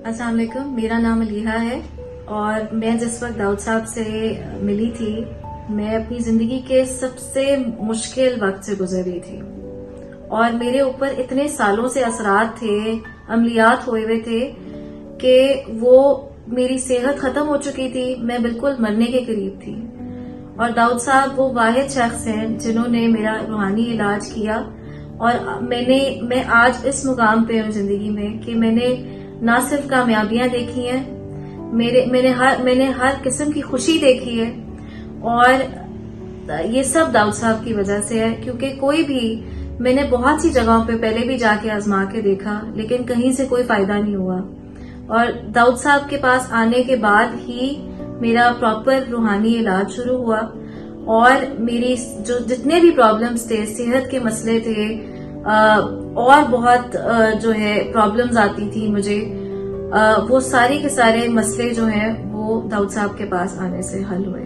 السلام علیکم، میرا نام علیحہ ہے اور میں جس وقت داؤد صاحب سے ملی تھی میں اپنی زندگی کے سب سے مشکل وقت سے گزر رہی تھی اور میرے اوپر اتنے سالوں سے اثرات تھے، عملیات ہوئے ہوئے تھے کہ وہ میری صحت ختم ہو چکی تھی، میں بالکل مرنے کے قریب تھی اور داؤد صاحب وہ واحد شخص ہیں جنہوں نے میرا روحانی علاج کیا اور میں آج اس مقام پہ ہوں زندگی میں کہ میں نے نہ صرف کامیابیاں دیکھی ہیں، میں نے ہر قسم کی خوشی دیکھی ہے اور یہ سب داؤد صاحب کی وجہ سے ہے، کیونکہ کوئی بھی میں نے بہت سی جگہوں پہ پہلے بھی جا کے آزما کے دیکھا لیکن کہیں سے کوئی فائدہ نہیں ہوا اور داؤد صاحب کے پاس آنے کے بعد ہی میرا پراپر روحانی علاج شروع ہوا اور میری جو جتنے بھی پرابلمز تھے، صحت کے مسئلے تھے اور بہت جو ہے پرابلمز آتی تھی مجھے، وہ سارے کے سارے مسئلے جو ہیں وہ داؤد صاحب کے پاس آنے سے حل ہوئے۔